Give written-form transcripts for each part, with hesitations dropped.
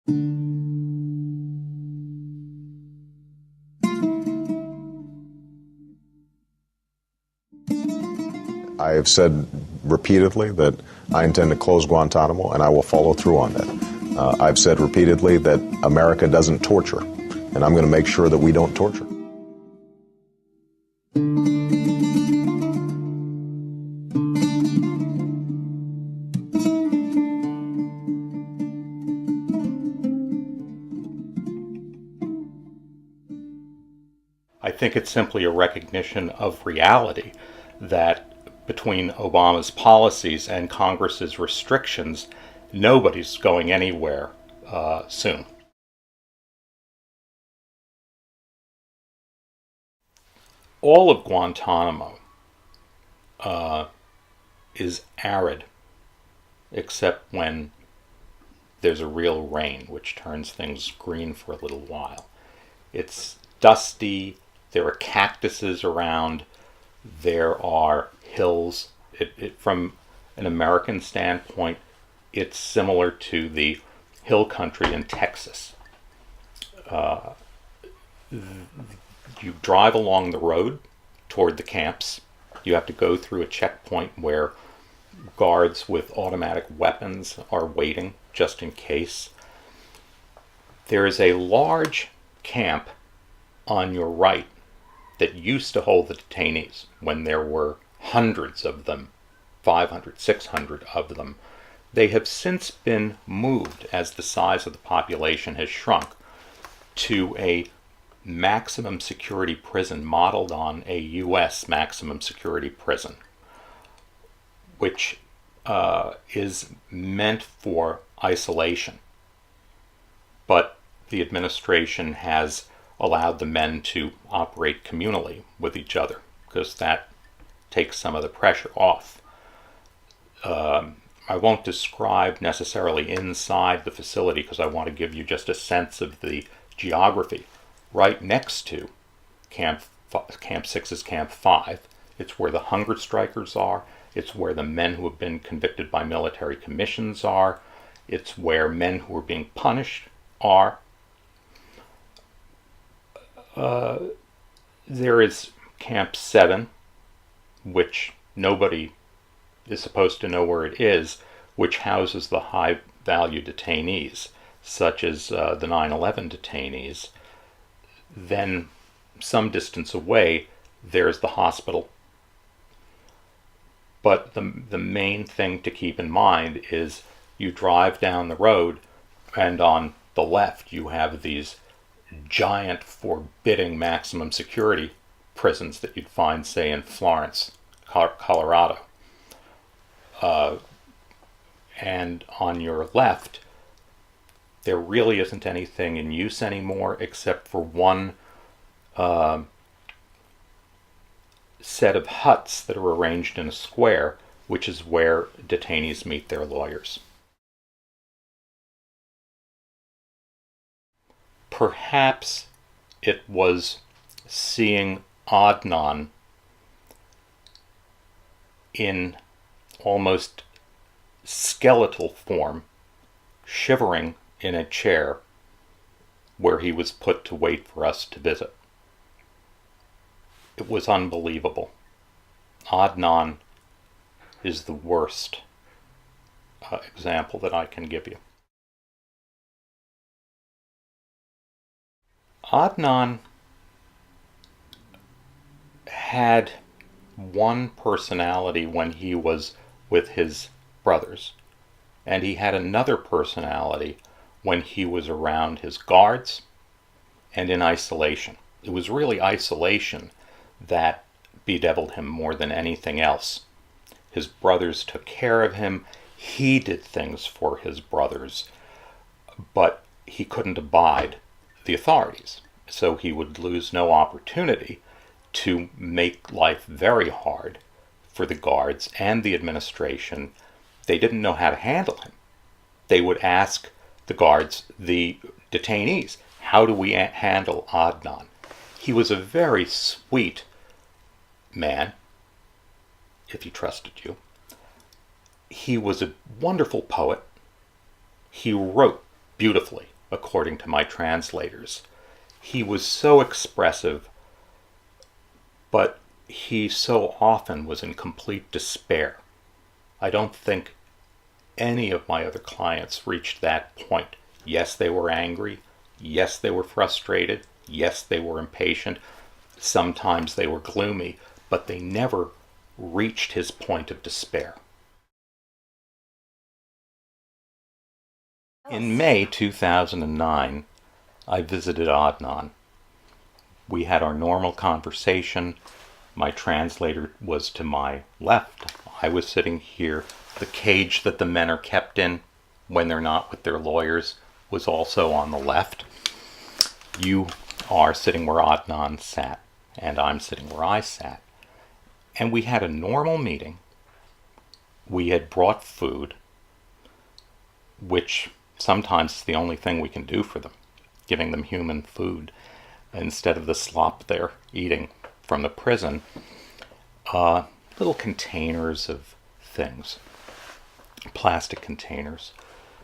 I have said repeatedly that I intend to close Guantanamo, and I will follow through on that. I've said repeatedly that America doesn't torture, and I'm going to make sure that we don't torture. I think it's simply a recognition of reality that between Obama's policies and Congress's restrictions, nobody's going anywhere soon. All of Guantanamo is arid, except when there's a real rain, which turns things green for a little while. It's dusty. There are cactuses around. There are hills. From an American standpoint, it's similar to the hill country in Texas. You drive along the road toward the camps. You have to go through a checkpoint where guards with automatic weapons are waiting just in case. There is a large camp on your right that used to hold the detainees when there were hundreds of them, 500, 600 of them. They have since been moved, as the size of the population has shrunk, to a maximum security prison modeled on a U.S. maximum security prison, which is meant for isolation. But the administration has allowed the men to operate communally with each other, because that takes some of the pressure off. I won't describe necessarily inside the facility because I want to give you just a sense of the geography. Right next to Camp 6 is Camp 5. It's where the hunger strikers are. It's where the men who have been convicted by military commissions are. It's where men who are being punished are. There is Camp 7, which nobody is supposed to know where it is, which houses the high-value detainees, such as the 9/11 detainees. Then, some distance away, there's the hospital. But the main thing to keep in mind is you drive down the road, and on the left you have these giant, forbidding maximum security prisons that you'd find, say, in Florence, Colorado. And on your left, there really isn't anything in use anymore except for one set of huts that are arranged in a square, which is where detainees meet their lawyers. Perhaps it was seeing Adnan in almost skeletal form, shivering in a chair where he was put to wait for us to visit. It was unbelievable. Adnan is the worst example that I can give you. Adnan had one personality when he was with his brothers, and he had another personality when he was around his guards and in isolation. It was really isolation that bedeviled him more than anything else. His brothers took care of him. He did things for his brothers, but he couldn't abide the authorities. So he would lose no opportunity to make life very hard for the guards and the administration. They didn't know how to handle him. They would ask the guards, the detainees, how do we handle Adnan? He was a very sweet man, if he trusted you. He was a wonderful poet. He wrote beautifully. according to my translators. He was so expressive, but he so often was in complete despair. I don't think any of my other clients reached that point. Yes, they were angry. Yes, they were frustrated. Yes, they were impatient. Sometimes they were gloomy, but they never reached his point of despair. In May 2009, I visited Adnan. We had our normal conversation. My translator was to my left. I was sitting here. The cage that the men are kept in when they're not with their lawyers was also on the left. You are sitting where Adnan sat, and I'm sitting where I sat. And we had a normal meeting. We had brought food, which sometimes is the only thing we can do for them, giving them human food instead of the slop they're eating from the prison. Little containers of things, plastic containers.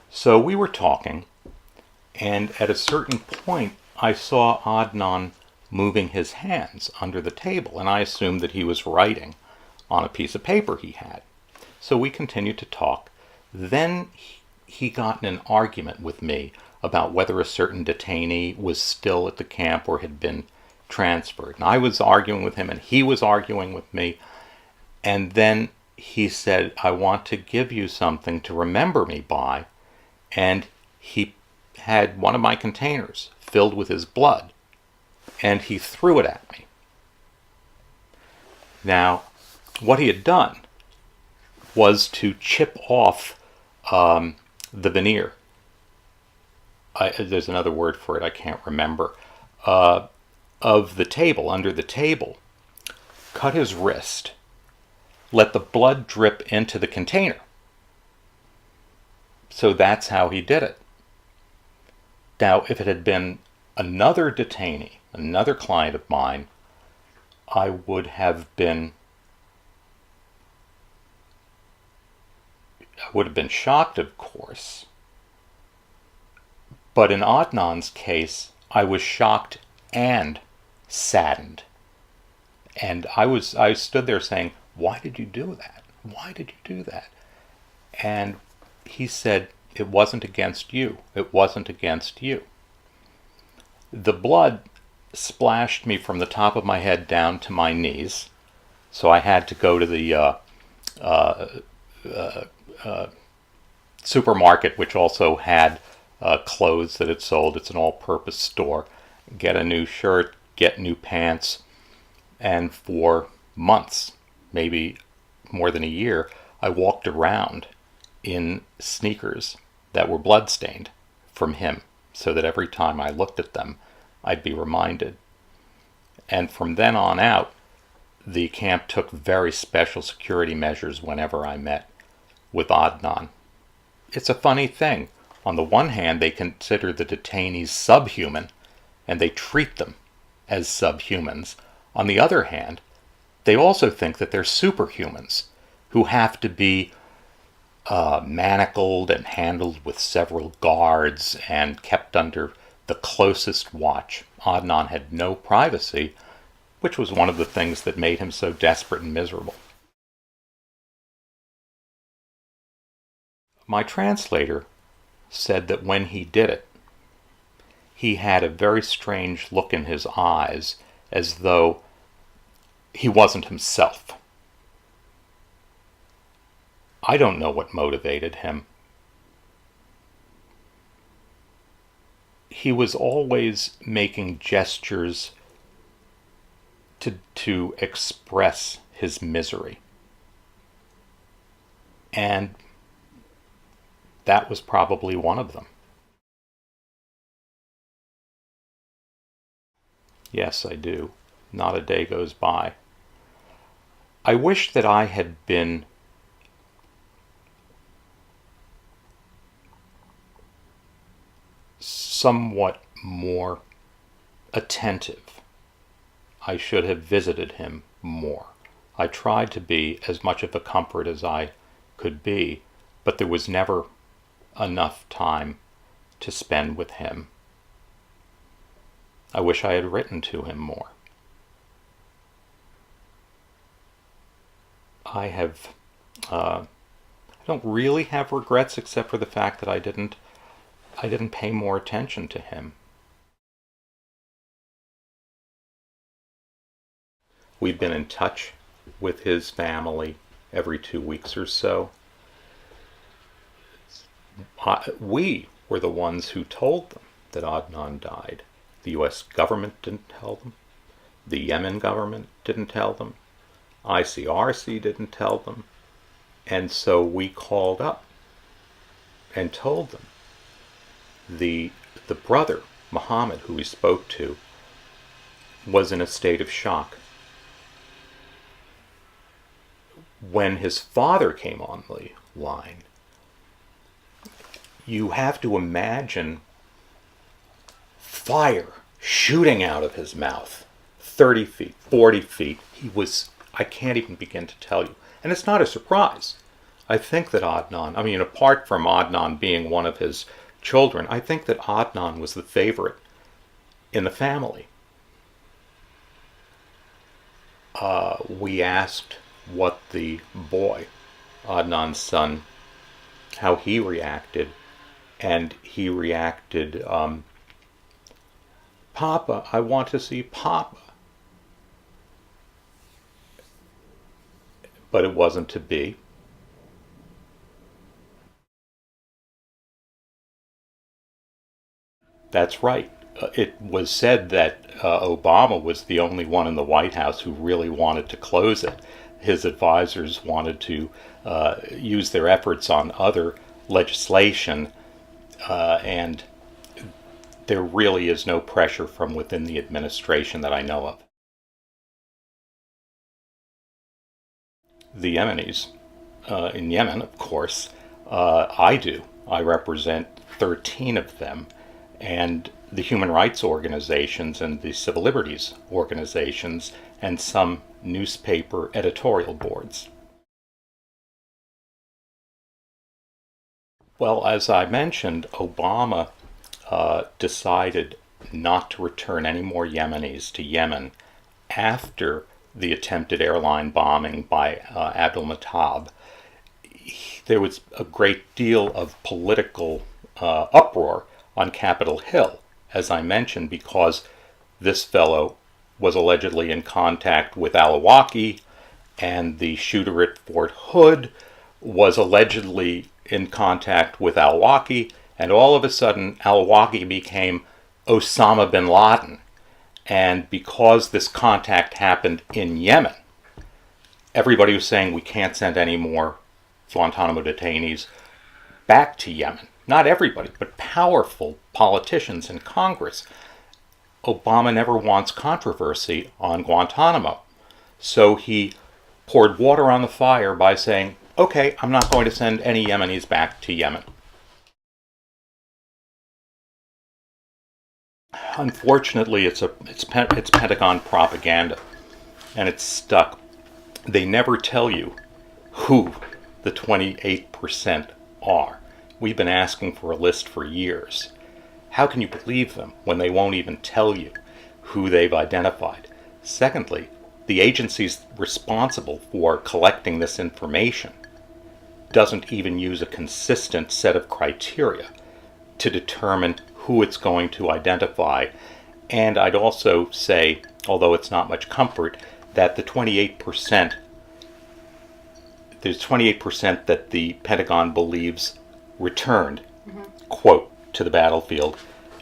So we were talking, and at a certain point I saw Adnan moving his hands under the table, and I assumed that he was writing on a piece of paper he had. So we continued to talk. Then he got in an argument with me about whether a certain detainee was still at the camp or had been transferred. And I was arguing with him, and he was arguing with me. And then he said, "I want to give you something to remember me by." And he had one of my containers filled with his blood, and he threw it at me. Now, what he had done was to chip off the veneer. There's another word for it, I can't remember. Of the table, under the table, cut his wrist, let the blood drip into the container. So that's how he did it. Now, if it had been another detainee, another client of mine, I would have been shocked, of course. But in Adnan's case, I was shocked and saddened. And I stood there saying, "Why did you do that? Why did you do that?" And he said, "It wasn't against you. It wasn't against you." The blood splashed me from the top of my head down to my knees, so I had to go to the supermarket, which also had clothes that it sold. It's an all-purpose store. Get a new shirt, get new pants, and for months, maybe more than a year, I walked around in sneakers that were bloodstained from him, so that every time I looked at them, I'd be reminded. And from then on out, the camp took very special security measures whenever I met with Adnan. It's a funny thing. On the one hand, they consider the detainees subhuman, and they treat them as subhumans. On the other hand, they also think that they're superhumans who have to be manacled and handled with several guards and kept under the closest watch. Adnan had no privacy, which was one of the things that made him so desperate and miserable. My translator said that when he did it, he had a very strange look in his eyes, as though he wasn't himself. I don't know what motivated him. He was always making gestures to express his misery. And that was probably one of them. Yes, I do. Not a day goes by. I wish that I had been somewhat more attentive. I should have visited him more. I tried to be as much of a comfort as I could be, but there was never enough time to spend with him. I wish I had written to him more. I don't really have regrets except for the fact that I didn't pay more attention to him. We've been in touch with his family every 2 weeks or so. We were the ones who told them that Adnan died. The U.S. government didn't tell them. The Yemen government didn't tell them. ICRC didn't tell them. And so we called up and told them. The brother, Muhammad, who we spoke to, was in a state of shock. When his father came on the line, you have to imagine fire shooting out of his mouth, 30 feet, 40 feet. I can't even begin to tell you. And it's not a surprise. I think that Adnan, apart from Adnan being one of his children, I think that Adnan was the favorite in the family. We asked what the boy, Adnan's son, how he reacted, and he reacted, Papa, I want to see Papa. But it wasn't to be. That's right. It was said that Obama was the only one in the White House who really wanted to close it. His advisors wanted to use their efforts on other legislation, and there really is no pressure from within the administration that I know of. The Yemenis in Yemen, of course, I do. I represent 13 of them, and the human rights organizations and the civil liberties organizations and some newspaper editorial boards. Well, as I mentioned, Obama decided not to return any more Yemenis to Yemen after the attempted airline bombing by Abdul Matab. There was a great deal of political uproar on Capitol Hill, as I mentioned, because this fellow was allegedly in contact with al-Awlaki, and the shooter at Fort Hood was allegedly in contact with al-Awlaki, and all of a sudden al-Awlaki became Osama bin Laden. And because this contact happened in Yemen, everybody was saying we can't send any more Guantanamo detainees back to Yemen. Not everybody, but powerful politicians in Congress. Obama never wants controversy on Guantanamo. So he poured water on the fire by saying, okay, I'm not going to send any Yemenis back to Yemen. Unfortunately, it's Pentagon propaganda, and it's stuck. They never tell you who the 28% are. We've been asking for a list for years. How can you believe them when they won't even tell you who they've identified? Secondly, the agencies responsible for collecting this information doesn't even use a consistent set of criteria to determine who it's going to identify. And I'd also say, although it's not much comfort, that the 28%, there's 28% that the Pentagon believes returned, quote, to the battlefield.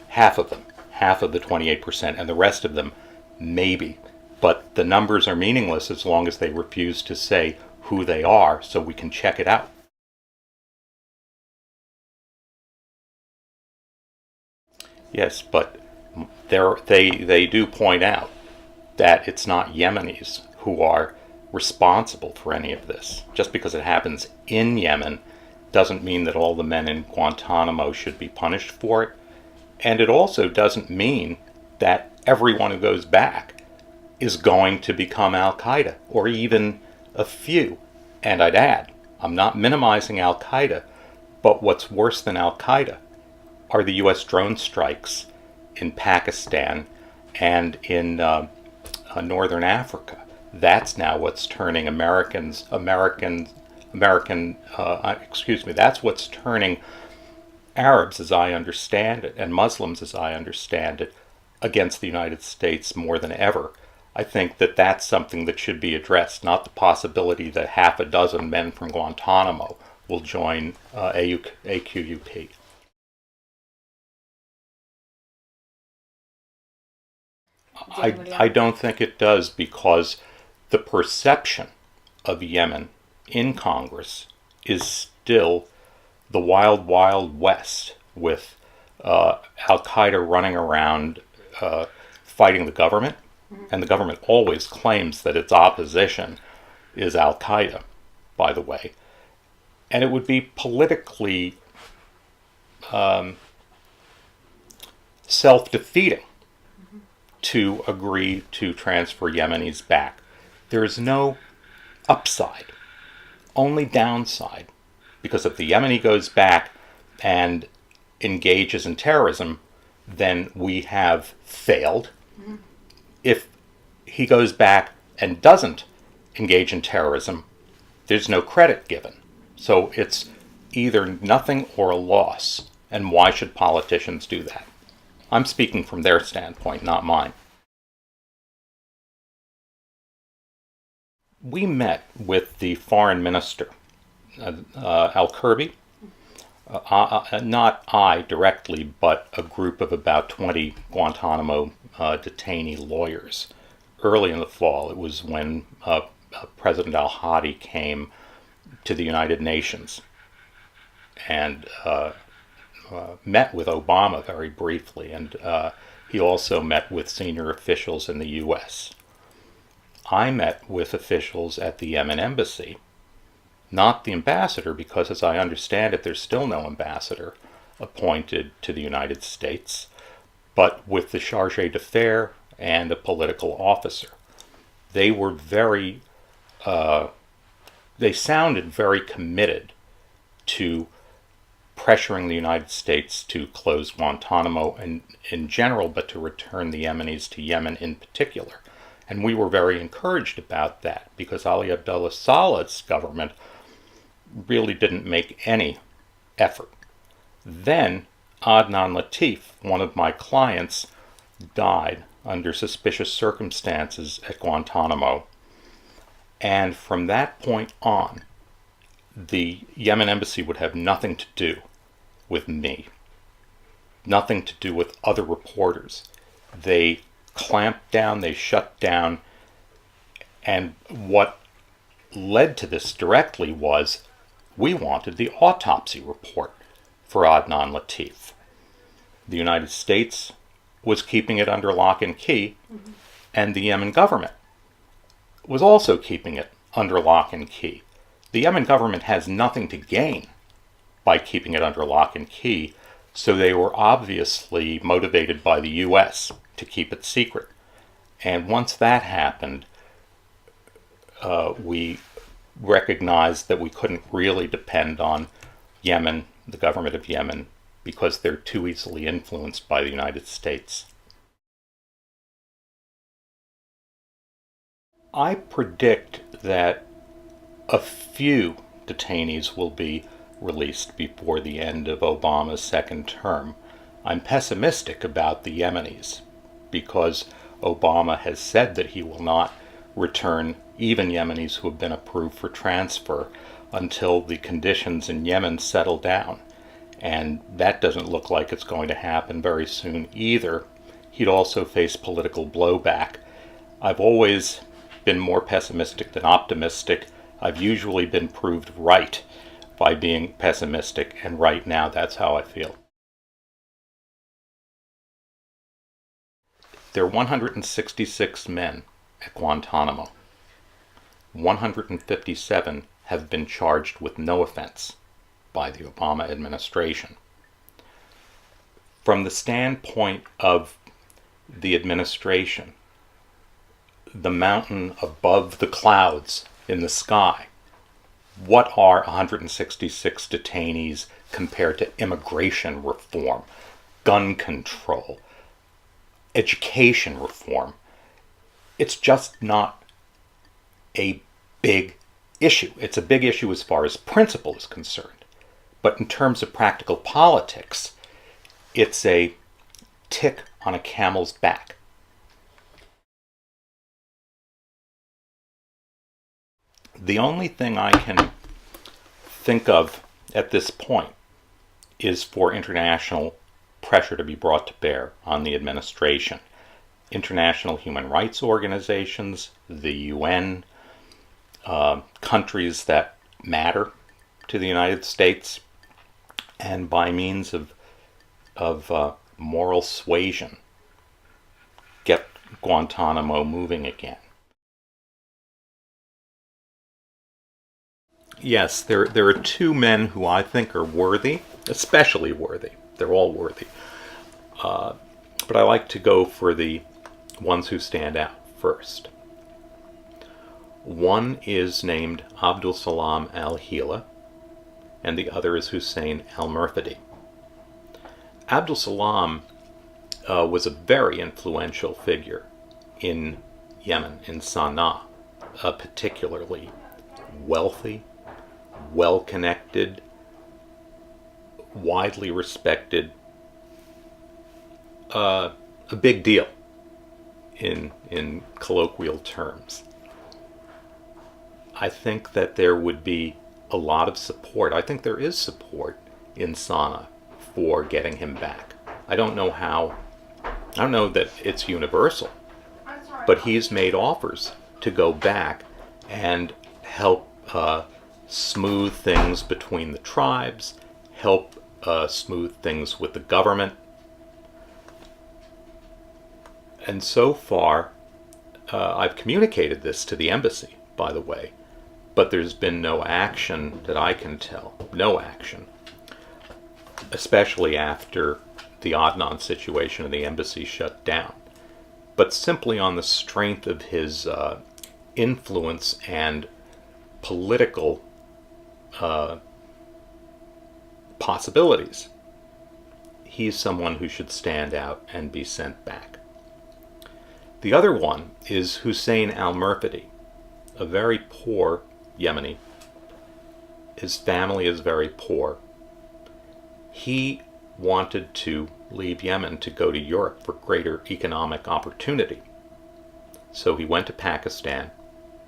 Half of the 28%, and the rest of them, maybe. But the numbers are meaningless as long as they refuse to say who they are so we can check it out. Yes, but they do point out that it's not Yemenis who are responsible for any of this. Just because it happens in Yemen doesn't mean that all the men in Guantanamo should be punished for it. And it also doesn't mean that everyone who goes back is going to become Al-Qaeda, or even a few. And I'd add, I'm not minimizing Al-Qaeda, but what's worse than Al-Qaeda are the U.S. drone strikes in Pakistan and in Northern Africa. That's now what's turning that's what's turning Arabs, as I understand it, and Muslims, as I understand it, against the United States more than ever. I think that that's something that should be addressed, not the possibility that half a dozen men from Guantanamo will join AQUP. I don't think it does, because the perception of Yemen in Congress is still the wild, wild west, with Al-Qaeda running around fighting the government, and the government always claims that its opposition is Al-Qaeda, by the way. And it would be politically self-defeating to agree to transfer Yemenis back. There is no upside, only downside, because if the Yemeni goes back and engages in terrorism, then we have failed. If he goes back and doesn't engage in terrorism, there's no credit given. So it's either nothing or a loss. And why should politicians do that? I'm speaking from their standpoint, not mine. We met with the foreign minister, Al-Kirby, not I directly, but a group of about 20 Guantanamo detainee lawyers. Early in the fall, it was when President Al-Hadi came to the United Nations and met with Obama very briefly, and he also met with senior officials in the U.S. I met with officials at the Yemen embassy, not the ambassador, because as I understand it, there's still no ambassador appointed to the United States, but with the charge d'affaires and a political officer. They were they sounded very committed to pressuring the United States to close Guantanamo in general, but to return the Yemenis to Yemen in particular. And we were very encouraged about that, because Ali Abdullah Saleh's government really didn't make any effort. Then Adnan Latif, one of my clients, died under suspicious circumstances at Guantanamo. And from that point on, the Yemen embassy would have nothing to do with me, nothing to do with other reporters. They clamped down, they shut down, and what led to this directly was we wanted the autopsy report for Adnan Latif. The United States was keeping it under lock and key, and the Yemen government was also keeping it under lock and key. The Yemen government has nothing to gain by keeping it under lock and key, so they were obviously motivated by the U.S. to keep it secret. And once that happened, we recognized that we couldn't really depend on Yemen, the government of Yemen, because they're too easily influenced by the United States. I predict that a few detainees will be released before the end of Obama's second term. I'm pessimistic about the Yemenis, because Obama has said that he will not return even Yemenis who have been approved for transfer until the conditions in Yemen settle down. And that doesn't look like it's going to happen very soon either. He'd also face political blowback. I've always been more pessimistic than optimistic. I've usually been proved right by being pessimistic, and right now that's how I feel. There are 166 men at Guantanamo. 157 have been charged with no offense by the Obama administration. From the standpoint of the administration, the mountain above the clouds in the sky, what are 166 detainees compared to immigration reform, gun control, education reform. It's just not a big issue. It's a big issue as far as principle is concerned. But in terms of practical politics, it's a tick on a camel's back. The only thing I can think of at this point is for international pressure to be brought to bear on the administration. International human rights organizations, the UN, countries that matter to the United States, and by means of moral suasion, get Guantanamo moving again. Yes, there are two men who I think are worthy, especially worthy. They're all worthy. But I like to go for the ones who stand out first. One is named Abdul Salam al-Hila, and the other is Hussein al-Murtadi. Abdul Salam was a very influential figure in Yemen, in Sana'a, particularly wealthy, well-connected, widely respected, a big deal in colloquial terms. I think that there would be a lot of support. I think there is support in Sana'a for getting him back. I don't know that it's universal, but he's made offers to go back and help smooth things between the tribes, help smooth things with the government. And so far, I've communicated this to the embassy, by the way, but there's been no action that I can tell. No action. Especially after the Adnan situation and the embassy shut down. But simply on the strength of his influence and political possibilities, he's someone who should stand out and be sent back. The other one is Hussein al-Murtadi, a very poor Yemeni. His family is very poor. He wanted to leave Yemen to go to Europe for greater economic opportunity. So he went to Pakistan,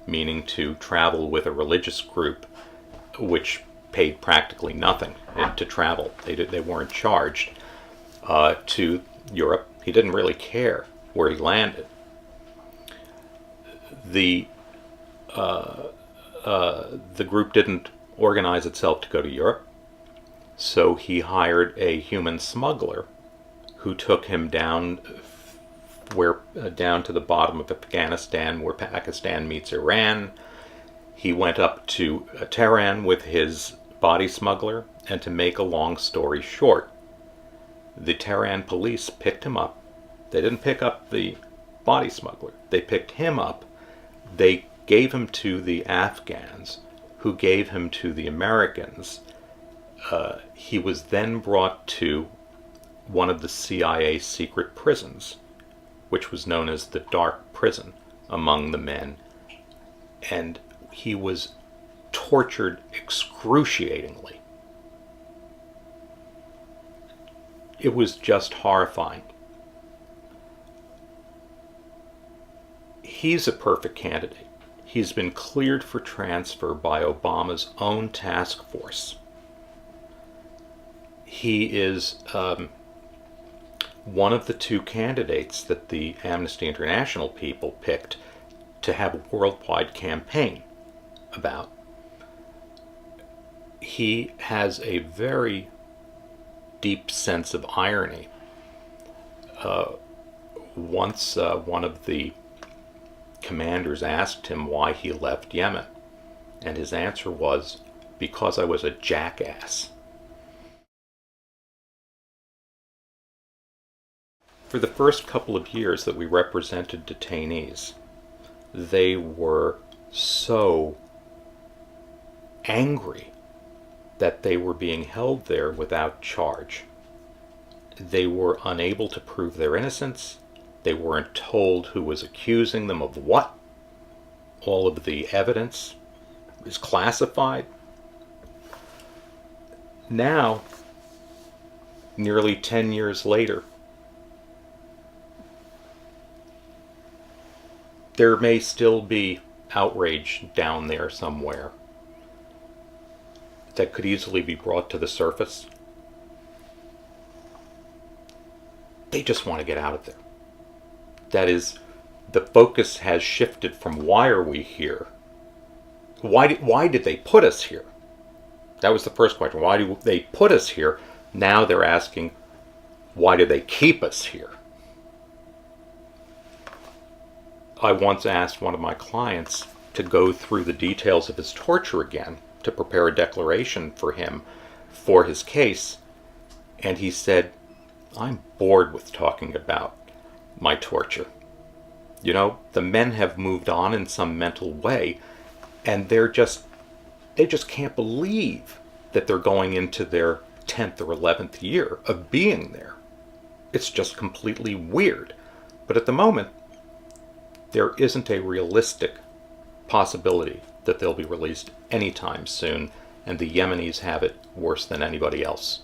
meaning to travel with a religious group which paid practically nothing to travel. They weren't charged, to Europe. He didn't really care where he landed. The group didn't organize itself to go to Europe, so he hired a human smuggler who took him down to the bottom of Afghanistan, where Pakistan meets Iran. He went up to Tehran with his body smuggler, and to make a long story short, the Tehran police picked him up. They didn't pick up the body smuggler. They picked him up. They gave him to the Afghans, who gave him to the Americans. He was then brought to one of the CIA secret prisons, which was known as the Dark Prison among the men, and he was tortured excruciatingly. It was just horrifying. He's a perfect candidate. He's been cleared for transfer by Obama's own task force. He is one of the two candidates that the Amnesty International people picked to have a worldwide campaign about. He has a very deep sense of irony. Once one of the commanders asked him why he left Yemen, and his answer was, "Because I was a jackass." For the first couple of years that we represented detainees, they were so angry that they were being held there without charge. They were unable to prove their innocence. They weren't told who was accusing them of what. All of the evidence is classified. Now, nearly 10 years later, there may still be outrage down there somewhere that could easily be brought to the surface. They just want to get out of there. That is, the focus has shifted from why are we here? Why did they put us here? That was the first question. Why do they put us here? Now they're asking, why do they keep us here? I once asked one of my clients to go through the details of his torture again to prepare a declaration for him for his case, and he said, I'm bored with talking about my torture. You know, the men have moved on in some mental way, and they just can't believe that they're going into their 10th or 11th year of being there. It's just completely weird. But at the moment, there isn't a realistic possibility that they'll be released anytime soon, and the Yemenis have it worse than anybody else.